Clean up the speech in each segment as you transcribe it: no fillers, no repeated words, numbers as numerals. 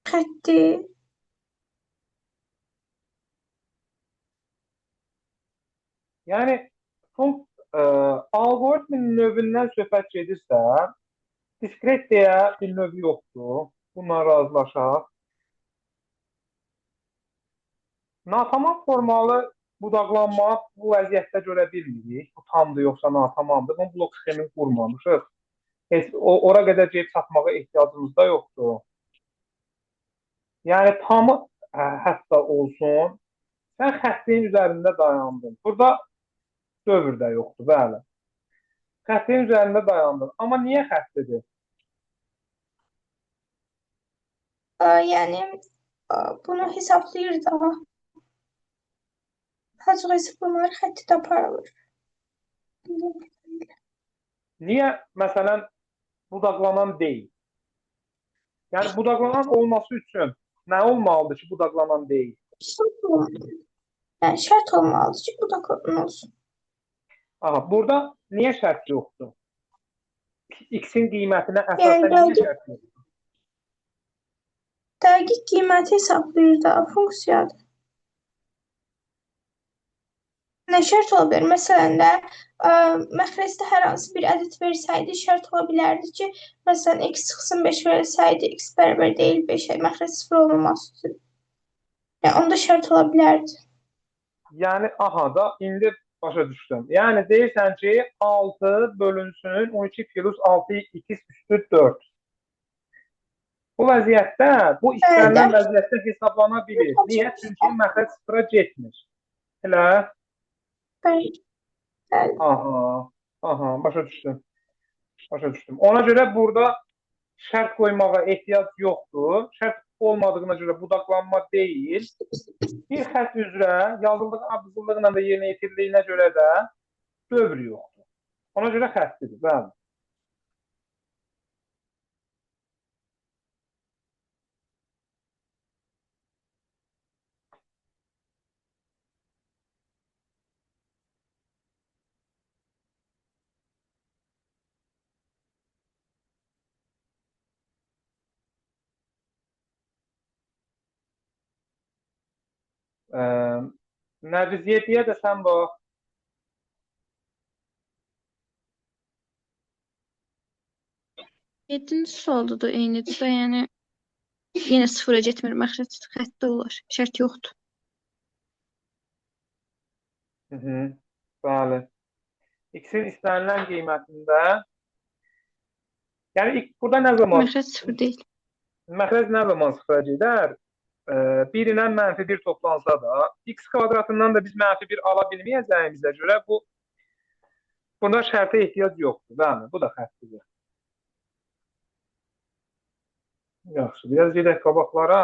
Xətti. Yəni alqoritmin növündən söhbət gedirsə, diskret deyə bir növ yoxdur. Bununla razılaşaq. Natamam formalı budaqlanma bu vəziyyətdə görə bilmirik. Bu tamdır yoxsa natamamdır. Bunun blok sxemini qurmamışıq. Heç ora qədər gedib çatmağa ehtiyacımız da yoxdur. Yəni tamı hətta olsun, sən xəttin üzərində dayandın. Burada dövr də yoxdur, bəli. Xəttin üzərində dayandın. Amma niyə xəttidir? Yəni bunu hesablayır da. Hacıq hesablamaları xətti də aparılır. Niyə, məsələn, budaqlanan deyil? Yəni, budaqlanan olması üçün nə olmalıdır ki, budaqlanan deyil? Yəni, şərt olmalıdır ki, budaqlanan olsun. Aha, burada niyə şərt yoxdur? X-in qiymətinə əsasən niyə şərt yoxdur? Dəqiq qiyməti hesablayır da, funksiyadır. Nə şərt ola bilər? Məsələn də, məxrəcdə hər hansı bir ədəd versəydi, şərt ola bilərdi ki, məsələn, x çıxsın 5 versəydi, x bərabər deyil 5-ə, məxrəc 0 olmaması üçün. Yəni, onda şərt ola bilərdi. Yəni, aha da, indi başa düşdüm. Yəni, deyirsən ki, 6 bölünsün 12 plus 6x üstü 4. Bu vəziyyətdə, bu istənilən vəziyyətdə hesablana bilir. Niyə? Çünki məxrəc 0-a getmir. Elə? Aha, başa düşdüm. Ona görə burada şərt qoymağa ehtiyac yoxdur. Şərt olmadığına görə budaqlanma deyil. Bir xətt üzrə yazıldığı abzıllıqla da yerinə yetirdiyinə görə də dövr yoxdur. Ona görə xəttidir, bəli. Nərgiz 7-yə də sən bax. Yedinci sualda da eynidir də, yəni yenə sıfıra getmir, məxrəc xətti olur, şərt yoxdur. Bəli. X-in istənilən qiymətində, yəni burada nə zaman? Məxrəc sıfır deyil. Məxrəc nə zaman sıfıra gedər? 1 ilə -1 toplansa da, x kvadratından da biz -1 ala bilməyəcəyimizə görə bunda şərtə ehtiyac yoxdur. Bəli, bu da xəttidir. Yaxşı, biraz gedək qabaqlara.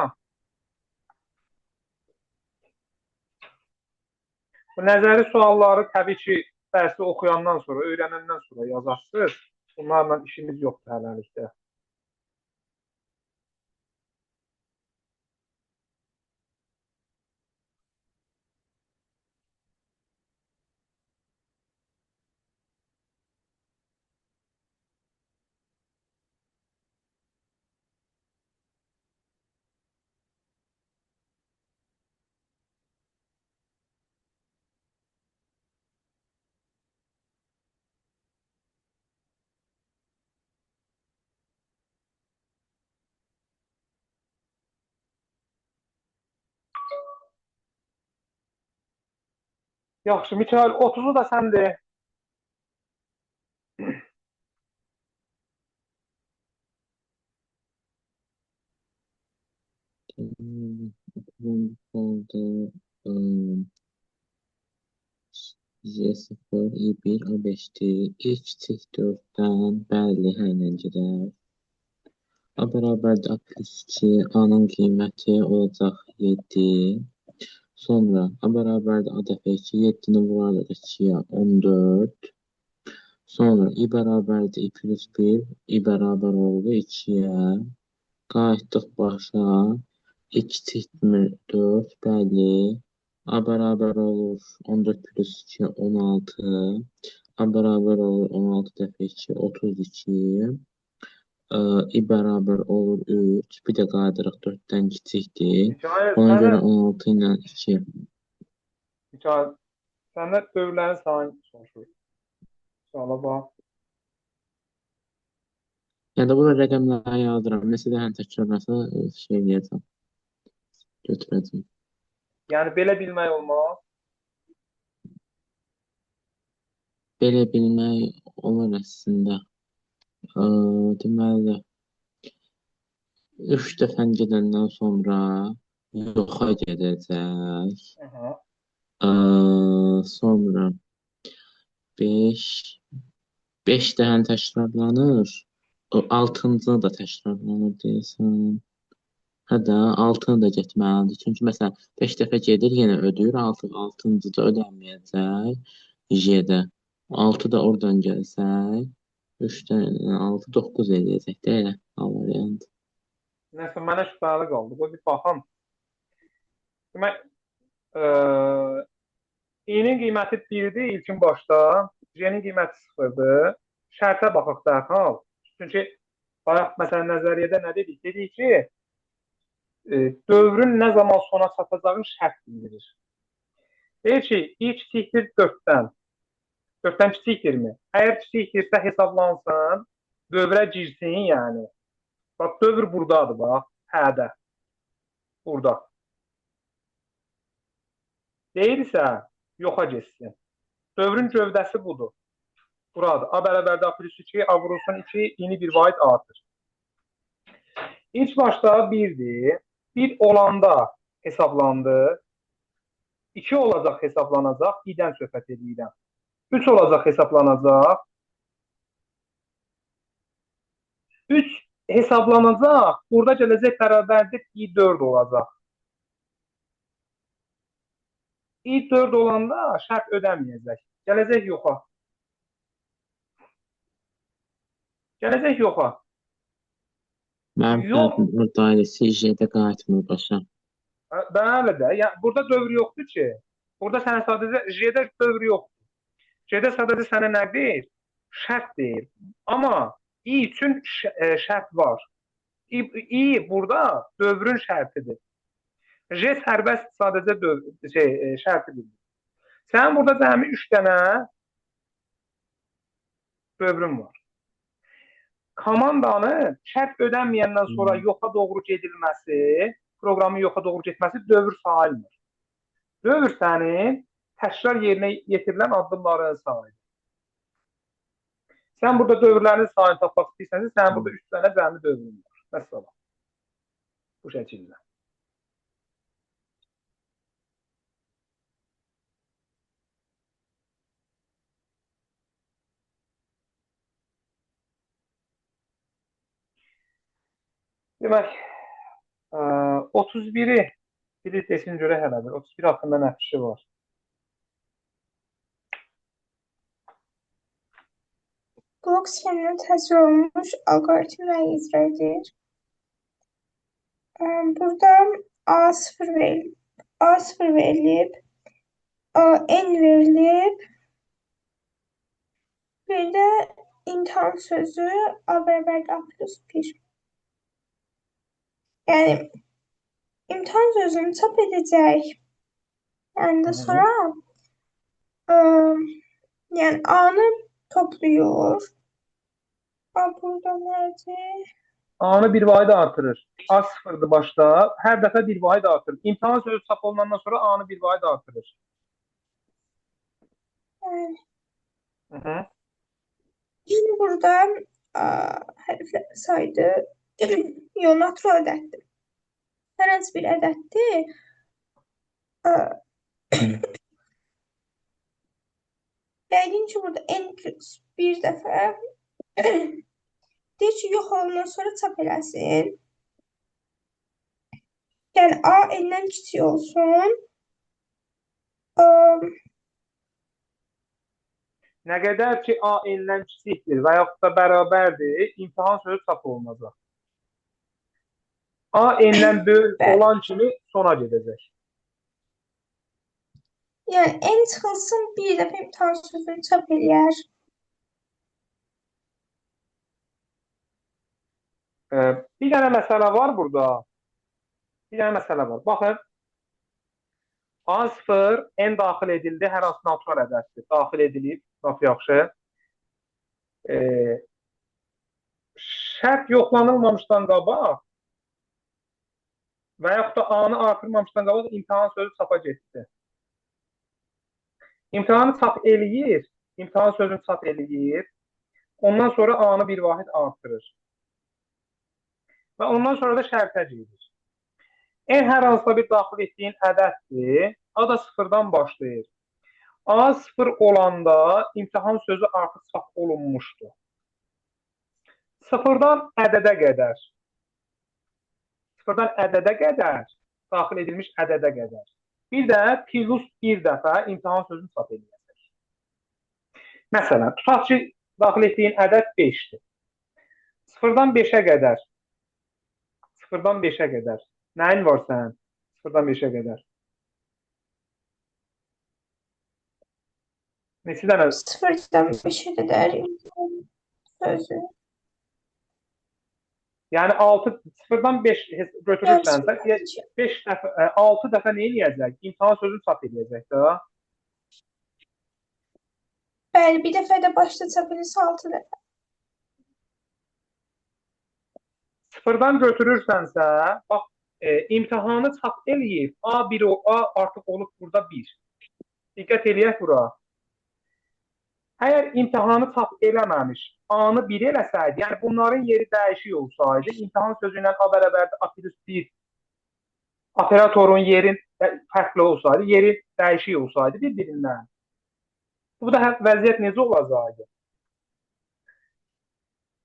Bu nəzəri sualları təbii ki, dərsi oxuyandan sonra, öyrənəndən sonra yazarsınız. Bunlarla işimiz yoxdur hələlikdə. Yaxşı, Mikail, 30-u da sən de. Z0, I1, A5'dir. İlk çift 4'dən bəli ilə gedər. A bərabərdir A plus 2, A-nın qiyməti olacaq 7. Sonra A bərabərdir A dəfə 2, 7-ni vurarıq 2-yə 14. Sonra I bərabərdir I plus 1, I bərabər oldu 2-yə. Qayıtdıq başa. 2 çiftmir 4, bəli. A bərabər olur 14 plus 2, 16. A bərabər olur 16 dəfə 2, 32. I bərabər olur 3. Bir də qaydırıq 4-dən kiçikdir. Mikail, Ona sənə görə 16 ilə 2. Mikail, səndə dövrlərin sayını soruşur. Suala bax. Yəni də bura rəqəmləri yazdıram. Nəsə də həm təkrarlasa şey eləyəcəm. Götürəcəm. Yəni belə bilmək olmaz. Belə bilmək olur əslində. Deməli 3 dəfə gedəndən sonra yoxa gedəcək. Aha. Sonra 5 dəfə təkrarlanır. O 6-cı da təkrarlanır deyəsən. Hə də 6-nı da getməlidir. Çünki məsələn 5 dəfə gedir, yenə ödəyir. 6-cı da ödənməyəcək. J-də. 6 da oradan gəlsək 3-dən 6 9 eləyəcək də elə variant. Nəsə mənə şübhəli qaldı. Qoy bir baxam. Demək, i-nin qiyməti 1-dir ilkin başda, j-nin qiyməti 0-dır. Şərtə baxaq dərhal. Çünki bayaq məsələn nəzəriyyədə nə dedik? Dedik ki, dövrün nə zaman sona çatacağını şərt bildirir. Deyir ki, i kiçikdir 4-dən. 4-dən kiçikdirmi? Əgər kiçikdirsə hesablansın, dövrə girsin yəni. Bax, dövr buradadır, bax, hədə. Burada. Deyirsə, yoxa geçsin. Dövrün gövdəsi budur. Burada. A bərabərdə A plus 2, A vurulsun 2, i-ni 1 vaid artır. İlk başda 1-dir. 1 olanda hesablandı. 2 olacaq hesablanacaq. i-dən söhbət edirəm. 3 olacaq hesablanacaq. 3 hesablanacaq. Burada gələcək bərabərdir i4 olacaq. i4 olanda şərt ödəməyəcək. Gələcək yoxa. Gələcək yoxa. Mənim dairəsi J-də qayıtmır başa. Bəli də. Yəni, burada dövr yoxdur ki. Burada sənə sadəcə J-də dövr yoxdur. J-də sadəcə sənə nə deyir? Şərt deyir. Amma i üçün şərt var. i burada dövrün şərtidir. J sərbəst sadəcə şərti bildir. Sənin burada cəmi 3 dənə dövrün var. Komandanın şərt ödənməyəndən sonra yoxa doğru gedilməsi, proqramın yoxa doğru getməsi dövr sayılmır. Dövr sənin təkrar yerinə yetirilən addımların sayıdır. Sən burada dövrlərin sayını tapmaq istəyirsənsə, sənin burada 3 dənə cəmi dövrün var. Məsələn. Bu şəkildə. Demək, 31-i biri desin görə hələdir. 31 haqqında nə fikri var? Blok sxemindən təsvir olunmuş alqoritmlər icra edir. Burada A0 verilib, N verilib, bir də imtahan sözü A bərabərdir A plus 1. Yəni, imtahan sözünü çap edəcək. Yəni də sonra yəni A-nı topluyor. A burada nədir? A-nı 1 vaid artırır. A sıfırdır başda. Hər dəfə 1 vaid artırır. İmtahan sözü çap olunandan sonra A-nı 1 vaid artırır. Şimdi burada hərflər saydı. Yox, natural ədəddir. Hər hansı bir ədəddir. Yəqin ki, burada n plus 1 dəfə deyir ki, yox olandan sonra çap eləsin. Yəni, A n-dən kiçik olsun. Nə qədər ki, A n-dən kiçikdir və yaxud da bərabərdir, imtahan sözü çap olunacaq. A n-dən böyük olan kimi sona gedəcək. Yəni, n çıxılsın bir dəfə imtahan sözünü çap eləyər. Bir dənə məsələ var burada. Bir dənə məsələ var. Baxın, A0 n daxil edildi. Hər hansı natural ədəddir. Daxil edilib. Laf yaxşı. E, Şərt yoxlanılmamışdan qabaq və yaxud da A-nı artırmamışdan qabaq imtahan sözü çapa getdi. İmtahanı çap eləyir. İmtahan sözünü çap eləyir. Ondan sonra A-nı bir vahid artırır. Və ondan sonra da şərtə gedir. N hər hansısa bir daxil etdiyin ədəddir. A da sıfırdan başlayır. A sıfır olanda imtahan sözü artıq çap olunmuşdur. Sıfırdan ədədə qədər. Sıfırdan ədədə qədər, daxil edilmiş ədədə qədər. Bir də plus bir dəfə imtahan sözünü çap ediləcək. Məsələn, tutaq ki, daxil etdiyin ədəd 5-dir. Sıfırdan 5-ə qədər. Sıfırdan 5-ə qədər. Nəyin var sənin? Sıfırdan 5-ə qədər. Neçə dənə? Sıfırdan 5'e kadar sözü. Yəni 6, sıfırdan 5 götürürsənsə, 5 dəfə, 6 dəfə nə eləyəcək? İmtahan sözünü çap edəcək də. Bəli, bir dəfə də başda çap edirsə 6 dəfə. Sıfırdan götürürsənsə, bax, imtahanı çap eləyib, A1, A artıq olub burada 1. Diqqət eləyək bura. Əgər imtahanı çap eləməmiş, A-nı 1 eləsəydi, yəni bunların yeri dəyişik olsaydı, imtahan sözü ilə A bərabərdir A plus 1 operatorun yeri fərqli olsaydı, yeri dəyişik olsaydı bir-birindən. Bu da vəziyyət necə olacaqdı?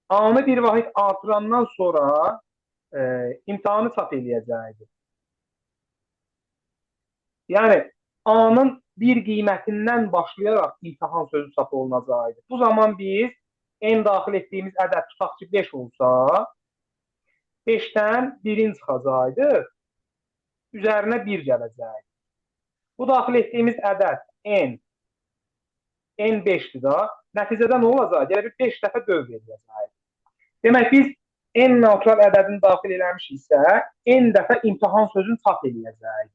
A-nı bir vahid artırandan sonra imtahanı çap eləyəcəkdi. Yəni, A-nın bir qiymətindən başlayaraq imtahan sözü çap olunacaqdı. Bu zaman biz n daxil etdiyimiz ədəd tutaq ki 5 olsa, 5-dən 1-in çıxacaqdı, üzərinə 1 gələcəkdi. Bu daxil etdiyimiz ədəd n 5-dir da, nəticədə nə olacaq? Yəni, 5 dəfə dövr edəcəkdi. Demək, biz n natural ədədini daxil eləmişiksə, n dəfə imtahan sözünü çap eləyəcəkdi.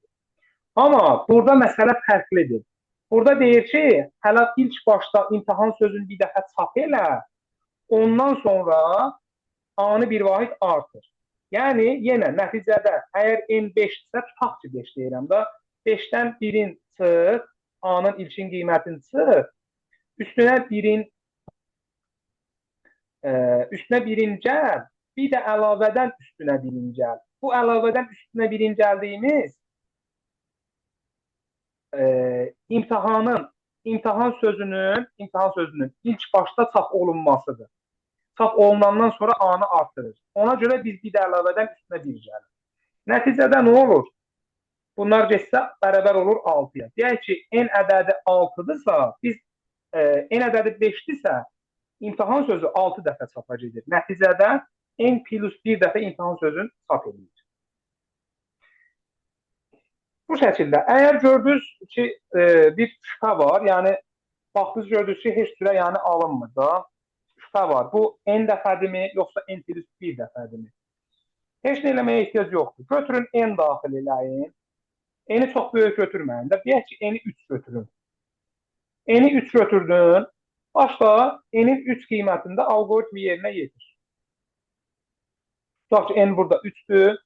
Amma burada məsələ fərqlidir. Burada deyir ki, hələ ilk başda imtahan sözünü bir dəfə çap elə, ondan sonra A-nı bir vahid artır. Yəni, yenə nəticədə, əgər n 5-dirsə, tutaq ki 5 deyirəm da, 5-dən 1-in çıx, A-nın ilkin qiymətini çıx, üstünə 1-in gəl, bir də əlavədən üstünə 1-in gəl. Bu əlavədən üstünə 1-in gəldiyimiz imtahan sözünün ilk başda çap olunmasıdır. Çap olunandan sonra A-nı artırır. Ona görə biz bir də əlavədən üstünə 1 gəlir. Nəticədə nə olur? Bunlar getsə bərabər olur 6-ya. Deyək ki, n ədədi 6-dırsa, biz n ədədi 5-dirsə, imtahan sözü 6 dəfə çapa gedir. Nəticədə n plus 1 dəfə imtahan sözünü çap edilir. Bu şəkildə, əgər gördünüz ki, bir şübhə var, yəni baxdınız gördünüz ki, heç cürə yəni alınmır da, şübhə var. Bu n dəfədirmi, yoxsa n plus 1 dəfədirmi? Heç nə eləməyə ehtiyac yoxdur. Götürün n daxil eləyin. N-i çox böyük götürməyin də. Deyək ki, n-i 3 götürün. N-i 3 götürdün, başda n-in 3 qiymətində algoritmi yerinə yetir. Tutaq ki, n burada 3-dür.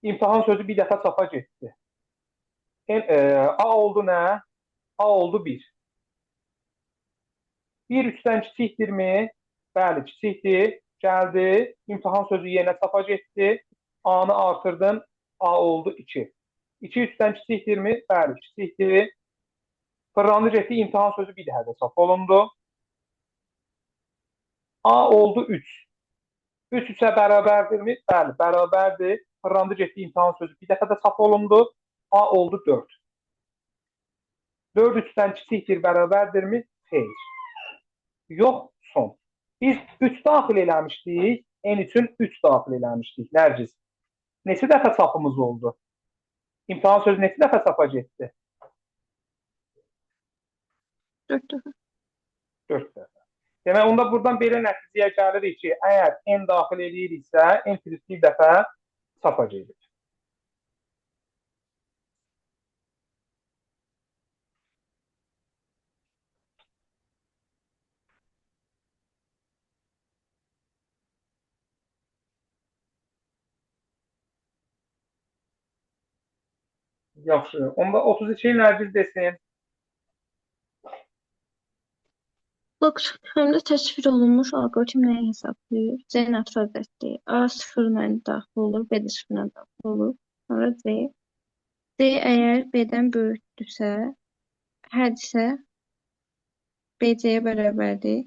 İmtahan sözü bir dəfə çapa getdi. A oldu nə? A oldu 1. 1 3-dən kiçikdirmi? Bəli, kiçikdir. Gəldi, imtahan sözü yerinə çapa getdi. A-nı artırdın, A oldu 2. 2 3-dən kiçikdirmi? Bəli, kiçikdir. Fırlandı getdi, imtahan sözü bir dəfə çap olundu. A oldu 3. 3 3-ə bərabərdirmi? Bəli, bərabərdir. Fırlandı getdi, imtahan sözü bir dəfə də çap olundu. A oldu 4. 4 3-dən kiçikdir, bərabərdirmi? Xeyr. Yox, son. Biz 3 daxil eləmişdik, n üçün 3 daxil eləmişdik. Nərgiz. Neçə dəfə çapımız oldu? İmtahan sözü neçə dəfə çapa getdi? 4 dəfə. 4 dəfə. Demək, onda buradan belə nəticəyə gəlirik ki, əgər n daxil ediriksə, n plus bir dəfə çapa gedir. Yaxşı. Onda 32-yi Nərgiz desin. Log həm də təsvir olunmuş alqoritm nəyi hesablayır? C natural ədəddir. A sıfırla daxil olur, B də sıfırla daxil olur. Sonra C. D əgər B-dən böyükdürsə, hərdirsə BC-yə bərabərdir.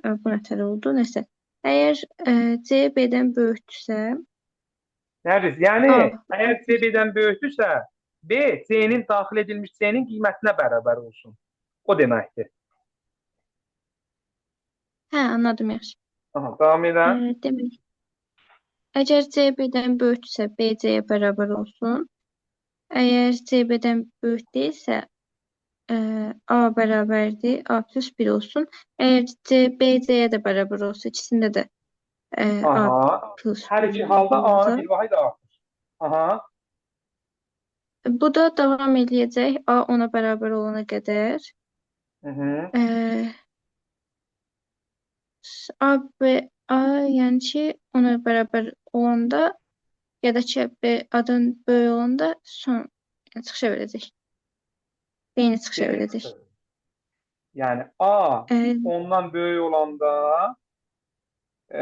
Bu nətər oldu? Nəsə. Əgər C B-dən böyükdürsə, Nərgiz, yəni A. əgər C B-dən böyükdürsə, B C-nin daxil edilmiş C-nin qiymətinə bərabər olsun. O deməkdir. Hə, anladım yaxşı. Aha, davam edən. Demək, əgər C B-dən böyükdürsə, BC-yə bərabər olsun. Əgər C B-dən böyük deyilsə, A bərabərdir, A plus 1 olsun. Əgər C BC-yə də bərabər olsa, ikisində də A Aha. plus Hər 1 iki halda A-nı olacaq. bir vahid artır. Aha. Bu da davam eləyəcək A 10-a bərabər olana qədər. Hı-hı. A yəni ki 10-a bərabər olanda ya da ki B-dən böyük olanda son çıxışa verəcək. B-ni çıxışa verəcək. Yəni A ondan böyük olanda B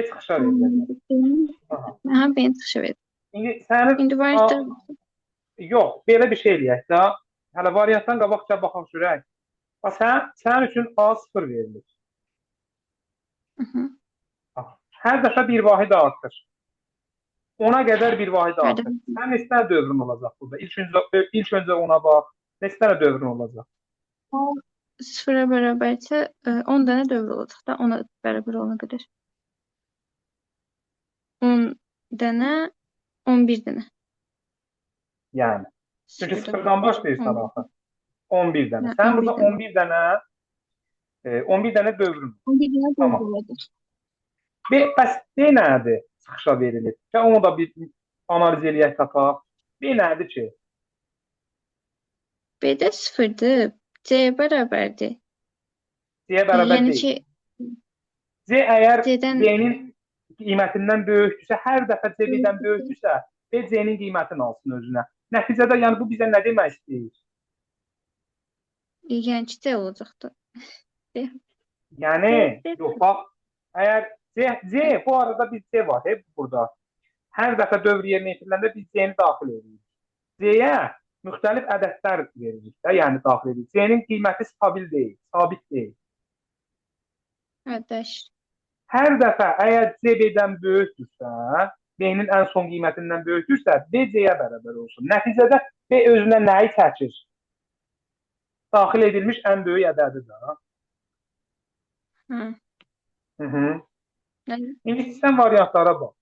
çıxışa verəcək. Aha, B-ni çıxışa verəcək. İndi sənin İndi variantlar yox, belə bir şey eləyək də. Hələ variantdan qabaqca baxaq görək. Bax sənin üçün A 0 verilir. Hər dəfə bir vahid artır. Ona qədər bir vahid artır. Sən neçə dənə dövrün olacaq burada? İlk öncə ona bax. Neçə dənə dövrün olacaq? 0-a bərabərsə 10 dənə dövr olacaq da 10-a bərabər olana qədər. 10 dənə, 11 dənə. Yəni. Çünki 0-dan başlayırsan axı. 11 dənə. Sən burada 11 dənə dövrün. 11 dənə Tamam. dövr olacaq. Bəs B nədir? Çıxışa verilir. Və onu da bir analiz eləyək tapaq. B nədir ki? B-də 0-dır. C-yə bərabərdir. C-yə bərabər Yəni deyil. ki, C əgər C-dən C-nin qiymətindən böyükdürsə, hər dəfə C B-dən böyükdürsə, B C-nin qiymətini alsın özünə. Nəticədə yəni bu bizə nə demək istəyir? yəni ki, C olacaqdır. Yəni, yox bax, əgər C bu arada bir C var burada. Hər dəfə dövr yerinə yetiriləndə biz C-ni daxil edirik. C-yə müxtəlif ədədlər veririk də, yəni daxil edirik. C-nin qiyməti stabil deyil, sabit deyil. Dəyişir. Hər dəfə əgər C B-dən böyükdürsə, B-nin ən son qiymətindən böyükdürsə, B C-yə bərabər olsun. Nəticədə B özünə nəyi çəkir? Daxil edilmiş ən böyük ədədi də. Hı. İndi sistem variantlara bax.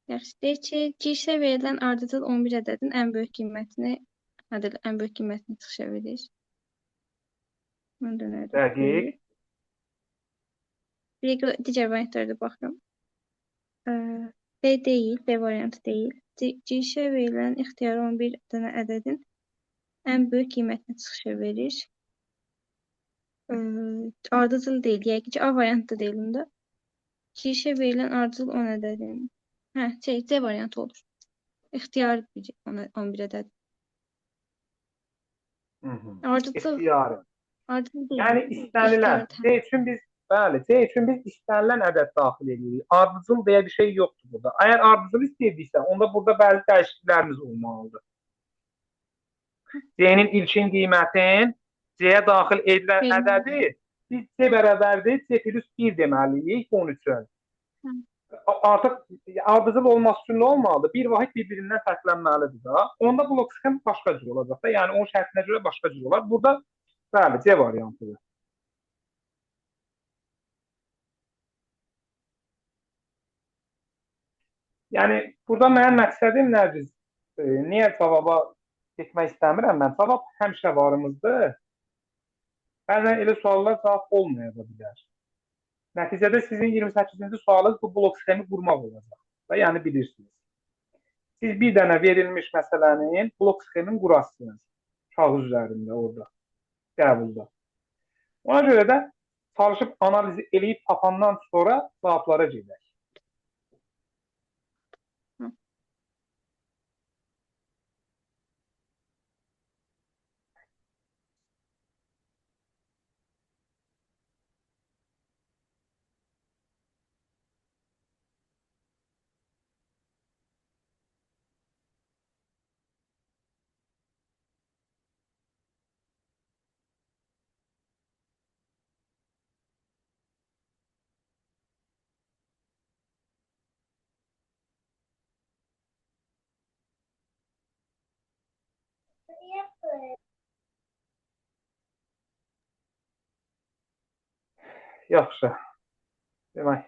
Yaxşı, deyək ki, girişə verilən ardıcıl 11 ədədin ən böyük qiymətini çıxışa verir. Dəqiq. Digər variantlara da baxıram. B deyil, B variantı deyil. Girişə verilən ixtiyarı 11 dənə ədədin ən böyük qiymətini çıxışa verir. Ardıcıl deyil, yəqin ki, A variantı deyil bunda. Girişə verilən ardıcıl 10 ədədin. C variantı olur. İxtiyar 11 ədəd. İxtiyarı. Ardıcıl deyil. Yəni istənilən. C üçün biz istənilən ədəd daxil edirik. Ardıcıl deyə bir şey yoxdur burada. Əgər ardıcıl istəyiriksə, onda burada bəzi dəyişikliklərimiz olmalıdır. C-nin ilkin qiymətin C-yə daxil edilən ədədi biz C bərabərdir, C plus 1 deməliyik bunun üçün. Artıq ardıcıl olması üçün nə olmalıdır? Bir vahid bir-birindən fərqlənməlidir da. Onda blok sxem başqa cür olacaq da. Yəni onun şərtinə görə başqa cür olar. Burada bəli, C variantıdır. Yəni burada mənim məqsədim nədir? Niyə cavaba getmək istəmirəm mən? Cavab həmişə varımızdır. Bəzən elə suallar cavab olmaya da bilər. Nəticədə sizin 28-ci sualınız bu blok sxemi qurmaq olacaq. Və yəni bilirsiniz. Siz bir dənə verilmiş məsələnin blok sxemini qurasınız. Kağız üzərində orada, qəbulda. Ona görə də çalışıb analizi eləyib tapandan sonra cavablara gedək. Yaxşı. Demək.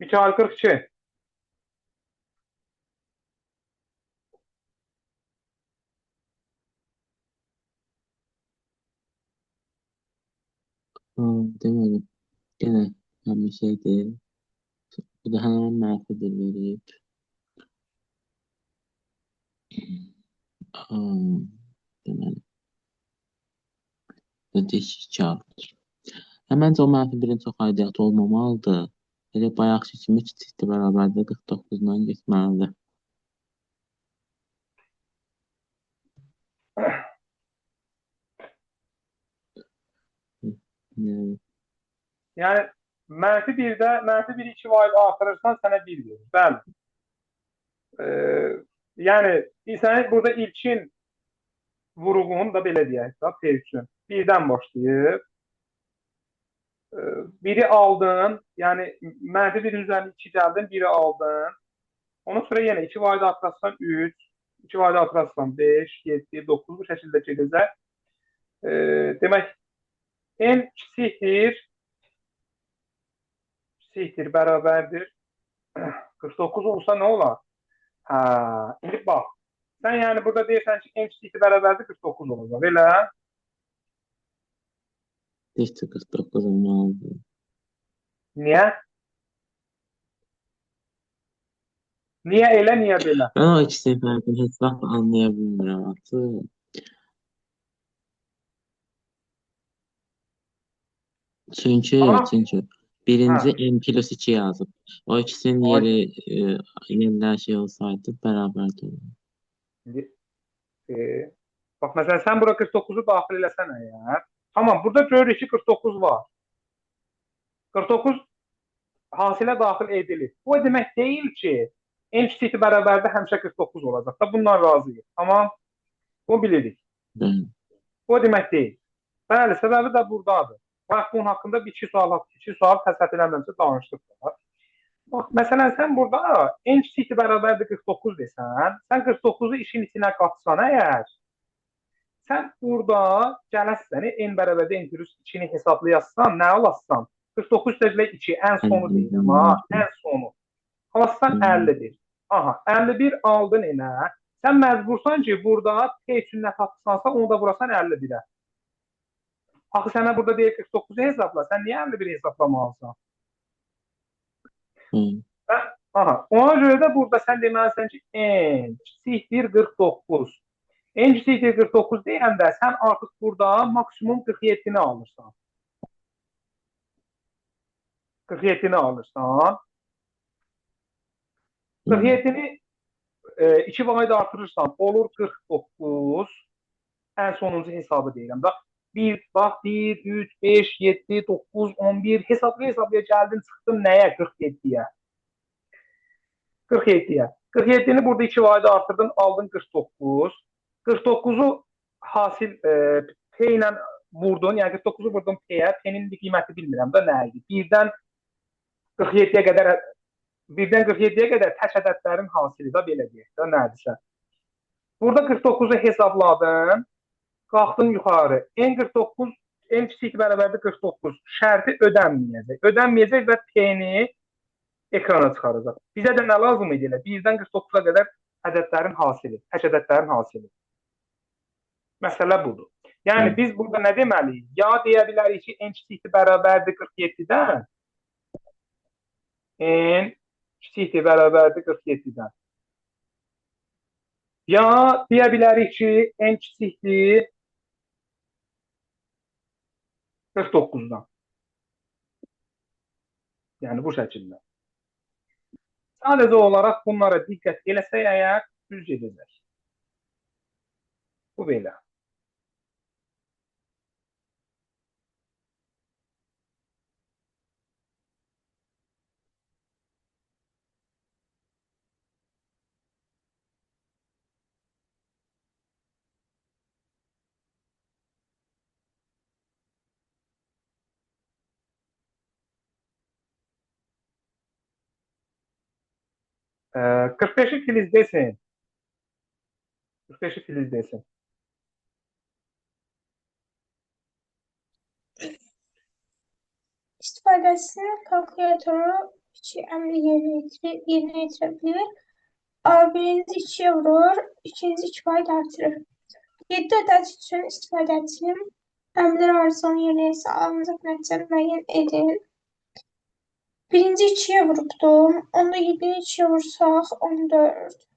Mikail 42. Deməli, yenə həmin şeydir. Bu da həmin mənfi bir verib. Deməli, değişik kağıtdır. Həməncə o mənfi birin çox aidiyyatı olmamalıdır. Elə bayaqki kimi 3 bərabərdə 49-dan getməlidir. Yəni mənfi 1-də mənfi 1-i 2 vaid artırırsan sənə 1 verir. Bəli. Yəni sənin burada ilkin vuruğun da belə deyək də P üçün 1-dən başlayıb 1-i aldın, yəni mənfi 1-in üzərində 2 gəldin, 1-i aldın. Ondan sonra yenə 2 vaid artırırsan 3, 2 vaid artırırsan 5, 7, 9 bu şəkildə gedəcək. Demək n kiçikdir bərabərdir 49 olsa nə olar? Hə, indi bax. Sən yəni burada deyirsən ki, n kiçikdir bərabərdir 49 olacaq, elə? Deyirsə 49 olmalıdır. Niyə? Niyə elə, niyə belə? Mən o ikisinin fərqini heç vaxt anlaya bilmirəm artıq. Çünki birinci n plus 2 yazıb. O ikisinin yeri yenilər şey olsaydı bərabərdir. Bax, məsələn, sən bura 49-u daxil eləsən əgər. Tamam, burada görürük ki, 49 var. 49 hasilə daxil edilir. Bu demək deyil ki, n kiçikdir bərabərdə həmişə 49 olacaq da, bundan razıyıq. Tamam, bunu bilirik. Bu demək deyil. Bəli, səbəbi də buradadır. Bax, bunun haqqında bir iki sual təsəvvür eləməmsə danışdıq. Bax, məsələn, sən burada n kiçikdir bərabərdir 49 desən, sən 49-u işin içinə qatsan əgər, sən burada gələsən, n bərabərdə n plus 2-ni hesablayassan, nə alassan? 49 üzrə 2, ən sonu deyirəm, ən sonu. Alassan 50-dir. Aha, 51 aldın enə. Sən məcbursan ki, burada T üçün nə tapırsansa, onu da vurasan 51-ə. Axı sənə burada deyir 49-u hesabla, sən niyə 51-i hesablamalısan? Aha, ona görə də burada sən deməlisən ki, n kiçikdir 49. N kiçikdir 49 deyəndə sən artıq burada maksimum 47-ni alırsan. 47-ni alırsan. 47-ni 2 vaid artırırsan, olur 49. Ən sonuncu hesabı deyirəm. Bir, bax 1, 3, 5, 7, 9, 11 hesablaya gəldin çıxdın nəyə? 47-yə. 47-yə. 47-ni burada 2 vahid artırdın, aldın 49. 49-u hasil P ilə vurdun, yəni 49-u vurdun P-yə. P-nin qiyməti bilmirəm də nə idi. 1-dən 47-yə qədər tək ədədlərin hasili də belə deyək də nədirsə. Burada 49-u hesabladın, qalxdın yuxarı. N49, N kiçik bərabərdir 49 şərti ödənməyəcək. Ödənməyəcək və P-ni ekrana çıxaracaq. Bizə də nə lazım idi elə? 1-dən 49-a qədər ədədlərin hasili, tək ədədlərin hasili. Məsələ budur. Yəni biz burada nə deməliyik? Ya deyə bilərik ki, N kiçikdir bərabərdir 47-dən. N kiçikdir bərabərdir 47-dən. Ya deyə bilərik ki, N kiçikdir 49-dan. Yəni bu şəkildə. Sadəcə olaraq bunlara diqqət eləsək əgər düz gedəcək. Bu belə. Ee, 45'i filizdesin. 45'i filizdesin. İstifadəsini kalkulatoru iki əmri yerinə yetirebilir. Birinci 2'ye vurur, ikinci 2 vahid artırır. 7 ədəd üçün istifadə etsin. Əmrlər arasının yerinə isə alınacaq nəticəni müəyyən edin. Birinci 2'ye vurubdum. Onda 7'ni 2'ye vursak 14.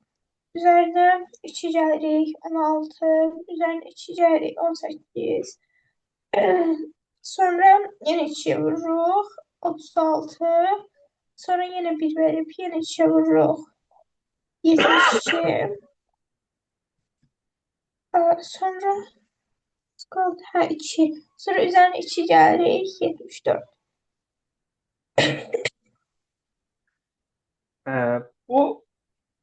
Üzerine 2 gəlirik 16. Üzerine 2 gəlirik 18. Sonra yine 2'ye vururuq 36. Sonra yine 1 verip yine 2'ye vururuq 72. Sonra kaldı 2. Sonra üzerine 2 gəlirik 74. Bu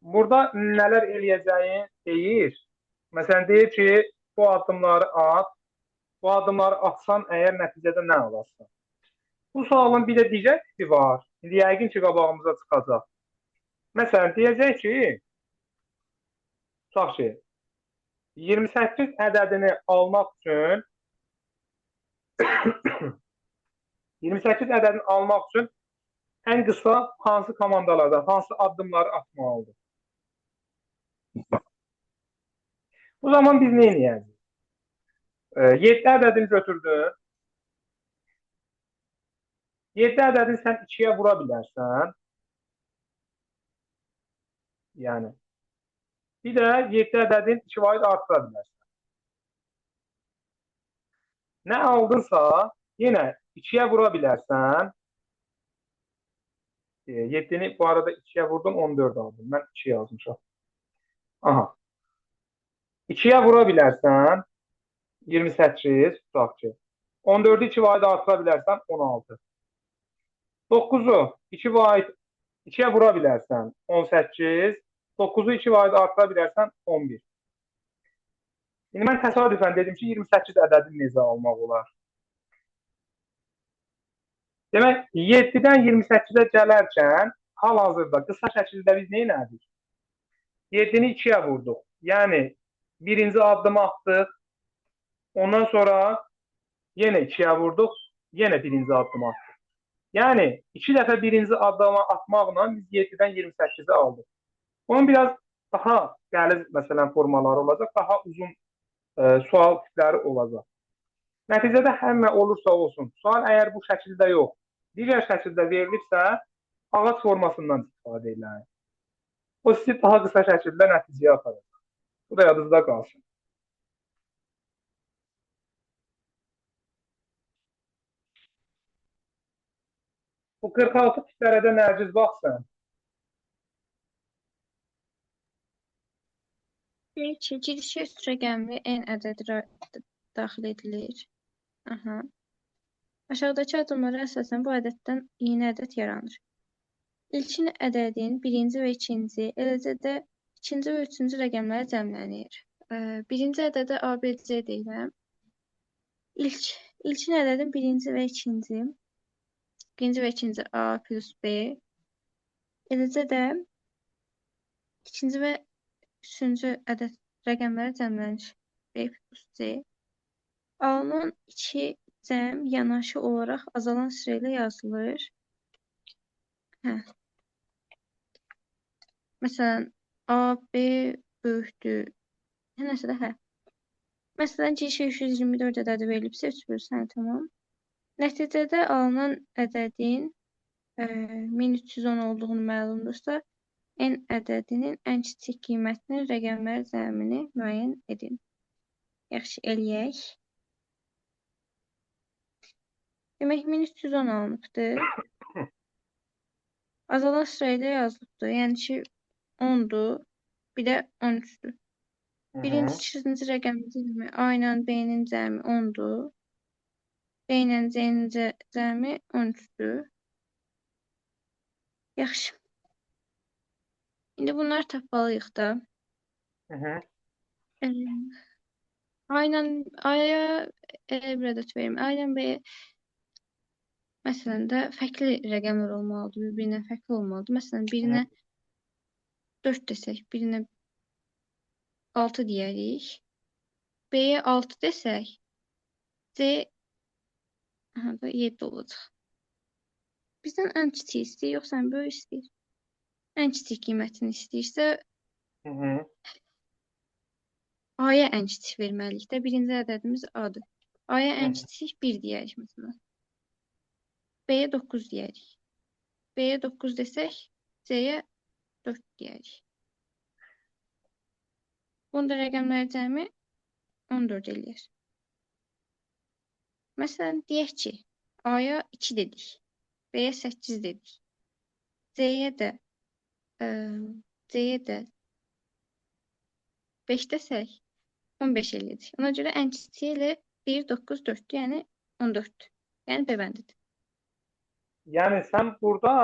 burada nələr eləyəcəyin deyir. Məsələn, deyir ki, bu addımları at. Bu addımları atsan əgər nəticədə nə alarsan? Bu sualın bir də digər tipi var. İndi yəqin ki, qabağımıza çıxacaq. Məsələn, deyəcək ki, tutaq ki, 28 ədədini almaq üçün 28 ədədini almaq üçün ən qısa hansı komandalarda, hansı addımları atmalıdır? Bu zaman biz nə edəyəcəyik? 7 ədədini götürdün. 7 ədədini sən 2'ye vura bilərsən. Yəni. Bir də 7 ədədin 2 vahid artıra bilərsən. Nə aldınsa, yenə 2'ye vura bilərsən. 7'ni bu arada 2'ye vurdum, 14 aldım. Mən 2 yazmışam. Aha. 2'ye vura bilərsən. 28, tutaq ki. 14'ü 2 vahid artıra bilərsən, 16. 9'u 2 vahid 2'ye vura bilərsən, 18. 9'u 2 vahid artıra bilərsən, 11. İndi mən təsadüfən dedim ki, 28 ədədini necə almaq olar? Demək, 7-dən 28'ə gələrkən hal-hazırda qısa şəkildə biz nə elədik? 7'ni 2'ye vurduq. Yəni, birinci addımı atdıq. Ondan sonra yenə 2'ye vurduq. Yenə birinci addımı atdıq. Yəni, 2 dəfə birinci addımı atmaqla biz 7-dən 28'i aldıq. Bunun biraz daha qəliz məsələn formaları olacaq, daha uzun sual tipləri olacaq. Nəticədə hər nə olursa olsun, sual əgər bu şəkildə yox, digər şəkildə verilibsə, ağac formasından istifadə edilir. O sizi daha qısa şəkildə nəticəyə aparacaq. Bu da yadınızda qalsın. Bu 46 tiplərə də nərciz baxsın. Girişə sürəgənli n ədədi daxil edilir. Aha. Aşağıdakı addımlara əsasən bu ədəddən yeni ədəd yaranır. İlkin ədədin birinci və ikinci, eləcə də ikinci və üçüncü rəqəmləri cəmlənir. Birinci ədədə ABC deyirəm. İlkin ədədin birinci və ikinci A plus B, eləcə də ikinci və üçüncü ədəd rəqəmləri cəmlənir. B plus C. A-nın 2 cəm yanaşı olaraq azalan sırayla yazılır. Məsələn, A, B böyükdür. Nəsə də Məsələn, C 324 ədədi verilibsə 3 bölsən, tamam. Nəticədə alınan ədədin 1310 olduğunu məlumdursa, n ədədinin ən kiçik qiymətinin rəqəmlər cəmini müəyyən edin. Yaxşı, eləyək. Demək, 1310 alınıbdır. Azalan sırayla yazılıbdır. Yəni ki, 10'dur, bir də 13'dür. Birinci, ikinci rəqəmin cəmi A ilə B-nin cəmi 10'dur. B ilə C-nin cəmi 13'dür. Yaxşı. İndi bunları tapmalıyıq da. A ilə A-ya bir ədəd verim. A ilə B məsələn də fərqli rəqəmlər olmalıdır. Bir-birindən fərqli olmalıdır. Məsələn, birinə 4 desək, birinə 6 deyərik. B-yə 6 desək, C 7 olacaq. Bizdən ən kiçik istəyir, yoxsa ən böyük istəyir? Ən kiçik qiymətini istəyirsə, A-ya ən kiçik verməliyik də. Birinci ədədimiz A-dır. A-ya ən kiçik 1 deyərik məsələn. B-yə 9 deyərik. B-yə 9 desək, C-yə 4 deyərik. Bunda rəqəmlər cəmi 14 eləyir. Məsələn, deyək ki, A-ya 2 dedik. B-yə 8 dedik. C-yə də 5 desək, 15 eləyəcək. Ona görə ən kiçiyi ilə 1, 9, 4-dür, yəni 14-dür. Yəni B bəndidir. Yəni sən burada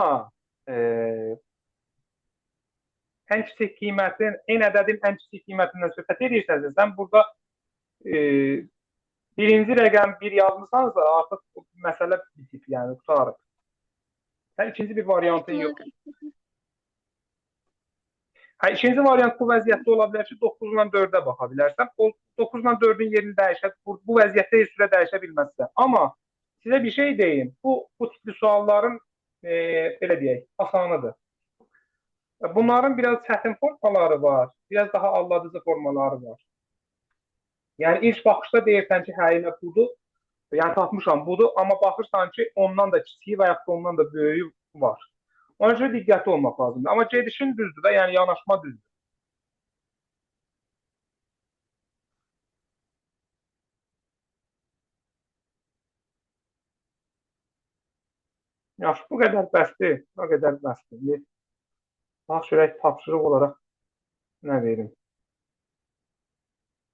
ən kiçik qiymətin, n ədədin ən kiçik qiymətindən söhbət edirsən, sən burada birinci rəqəm 1 yazmısansa, artıq məsələ bitib, yəni qutarıb. Sən ikinci bir variantın yox. İkinci variant bu vəziyyətdə ola bilər ki, 9 ilə 4-ə baxa bilərsən. 9 ilə 4-ün yerini dəyişə, bu vəziyyətdə heç sürə dəyişə bilməzsən. Amma sizə bir şey deyim, bu tipli sualların belə deyək, asanıdır. Bunların biraz çətin formaları var, biraz daha aldadıcı formaları var. Yəni ilk baxışda deyirsən ki, hə elə budur, yəni tapmışam budur, amma baxırsan ki, ondan da kiçiyi və ya ondan da böyüyü var. Ona görə diqqətli olmaq lazımdır. Amma gedişin düzdür də, yəni yanaşma düzdür. Yaxşı, bu qədər bəsdir. Bu qədər bəsdir. Bax, görək tapşırıq olaraq nə verim.